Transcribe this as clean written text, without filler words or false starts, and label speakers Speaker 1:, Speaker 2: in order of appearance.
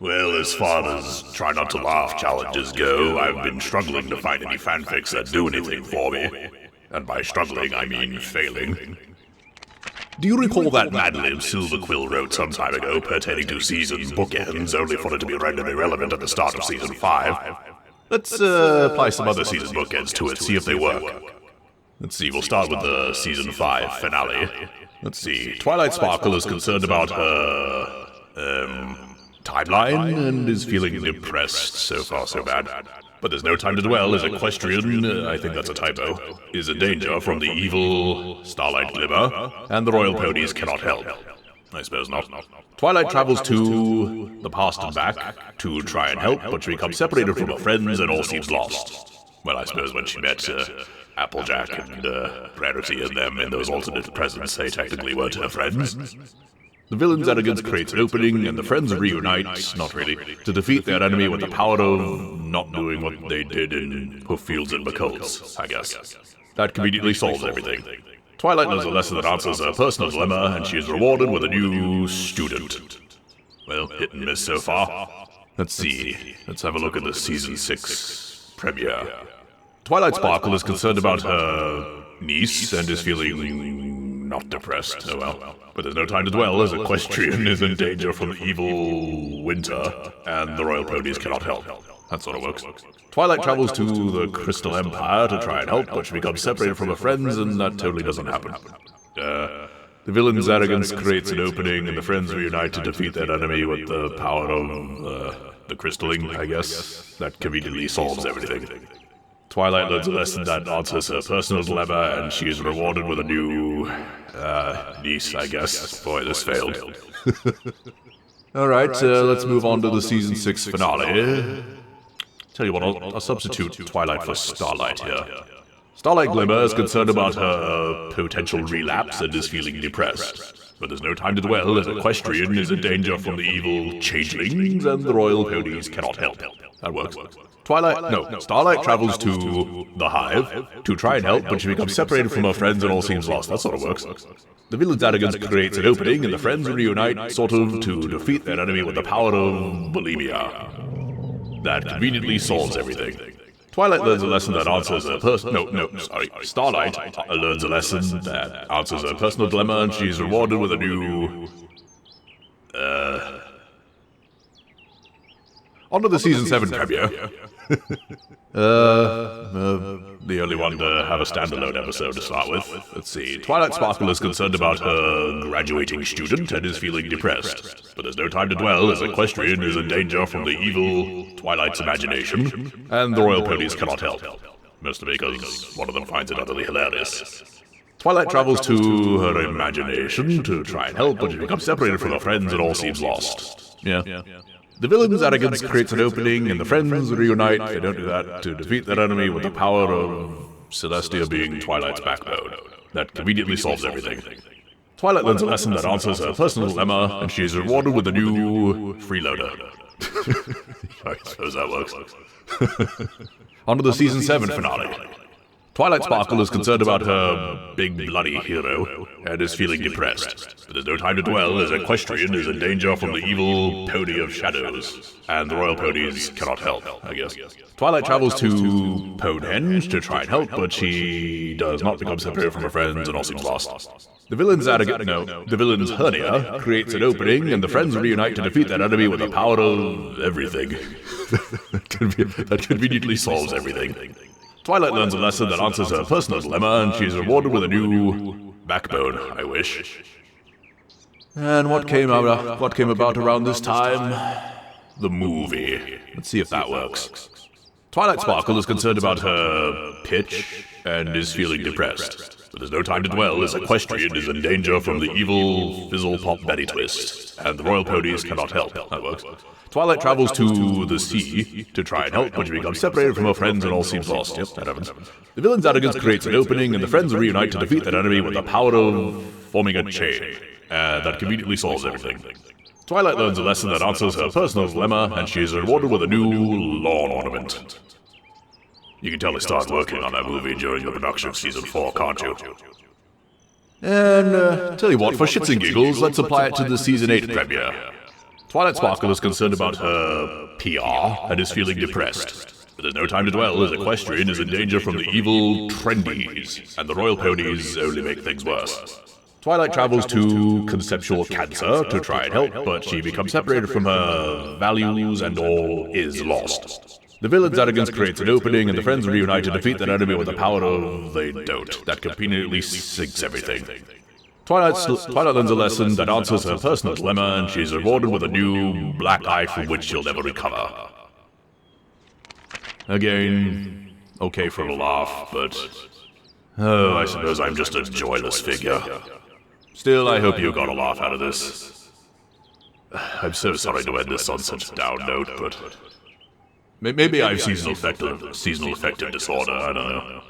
Speaker 1: Well, as far as try not to laugh challenges go, I've been struggling to find any fanfics that do anything for me. And by struggling, I mean failing. Do you recall that Madlib Silver Quill wrote some time ago pertaining to season bookends, only for it to be rendered irrelevant at the start of season 5? Let's apply some other season bookends to it, see if they work. Let's see, we'll start with the season 5 finale. Let's see, Twilight Sparkle is concerned about her, timeline and is feeling depressed. So far, so bad. But there's no time to dwell as Equestrian, I think that's a typo, is in danger from the evil Starlight Glimmer, and the royal ponies cannot help. I suppose not. Twilight travels to the past and back to try and help, but she becomes separated from her friends and all seems lost. Well, I suppose when she met Applejack and Rarity and them in those alternate presents, they technically weren't her friends. The villain's arrogance creates an opening, and the friends reunite, not really, to defeat their enemy with the power of not doing what they did in Hooffields and McCulls, I guess. That conveniently solves everything. Twilight knows a lesson that answers her personal dilemma, and she is rewarded with a new student. Well, hit and miss so far. Let's see, let's have a look at the Season 6 premiere. Twilight Sparkle is concerned about her niece, and is feeling not depressed, oh well. But there's no time to dwell, as Equestrian is in danger from the evil Winter, and the royal ponies cannot help. That sort of works. Twilight travels to the Crystal Empire to try and help, but she becomes separated from her friends, and that totally doesn't happen. The villain's arrogance creates an opening, and the friends reunite to defeat their enemy with the power of, the crystalling, I guess. That conveniently solves everything. Twilight learns a lesson that answers her personal dilemma, and she is rewarded with a new, niece, I guess. Boy, this failed. Alright, let's move on to the Season 6 finale. Tell you what, I'll substitute Twilight for Starlight here. Starlight Glimmer is concerned about her potential relapse and is feeling depressed. But there's no time to dwell, as Equestrian is in danger from the evil changelings, and the royal ponies cannot help. That works. Starlight travels to the Hive to try and help, but she becomes separated from her friends and all seems lost. That sort of works. The villain's arrogance creates an opening, and the friends reunite, sort of, to defeat their enemy with the power of bulimia. That conveniently solves everything. Twilight learns a lesson that answers her Starlight learns a lesson that answers her personal dilemma, and she's rewarded with a new... On to the Season 7 premiere. The only one to have a standalone episode to start with. Let's see. Twilight Sparkle is concerned about her graduating student and is feeling depressed. But there's no time to dwell, as Equestrian is in danger from the evil Twilight's imagination, and the royal ponies cannot help. Mostly because one of them finds it utterly hilarious. Twilight travels to her imagination to try and help, but she becomes separated from her friends and all seems lost. Yeah. The villain's arrogance creates an opening, and the friends reunite, they don't do that, to defeat their enemy with the power of Celestia being Twilight's backbone. That conveniently solves everything. Twilight learns a lesson that answers her personal dilemma, and she is rewarded with a new freeloader. I suppose that works. On to the Season 7 finale. Twilight Sparkle is concerned about her big bloody hero, and is feeling depressed. But there's no time to dwell, as Equestrian is in danger from the evil Pony of Shadows, and the royal ponies cannot help, I guess. Twilight travels to Ponehenge to try and help, but she does not become separated from her friends and all seems lost. The villain's hernia creates an opening, and the friends reunite to defeat that enemy with the power of everything. That conveniently solves everything. Twilight learns a lesson that answers her personal dilemma, and she is rewarded with a new backbone, I wish. And what came about around this time? The movie. Let's see if that works. Twilight Sparkle is concerned about her pitch, and is feeling depressed. But there's no time to dwell, as Equestrian is in danger from the evil Fizzle-Pop Betty Twist, and the royal ponies cannot help. That works. Twilight travels to the sea to try and help, but she becomes separated from her friends and all seems lost. Yep, that happens. The villain's arrogance creates an opening, and the friends reunite to defeat that enemy with the power of forming a chain. That conveniently solves everything. Twilight learns a lesson that answers her personal dilemma, and she is rewarded with a new lawn ornament. You can tell they started working on that movie during the production of Season 4, can't you? And, tell you what, for shits and giggles, let's apply it to the Season 8 premiere. Twilight Sparkle is concerned about her PR and is feeling depressed. But there's no time to dwell, as Equestrian is in danger from the evil Trendies, and the royal ponies only make things worse. Twilight travels to Conceptual Cancer to try and help, but she becomes separated from her values and all is lost. The villain's arrogance creates an opening, and the friends reunite to defeat that enemy with the power of they don't, that conveniently sinks everything. Twilight learns a lesson that answers her personal dilemma, and she's rewarded with a new black eye from which she'll never recover. Again, okay for a laugh, but oh, I suppose I'm just a joyless figure. Still, I hope you got a laugh out of this. I'm so sorry to end this on such a down note, but maybe I have seasonal affective disorder, I don't know.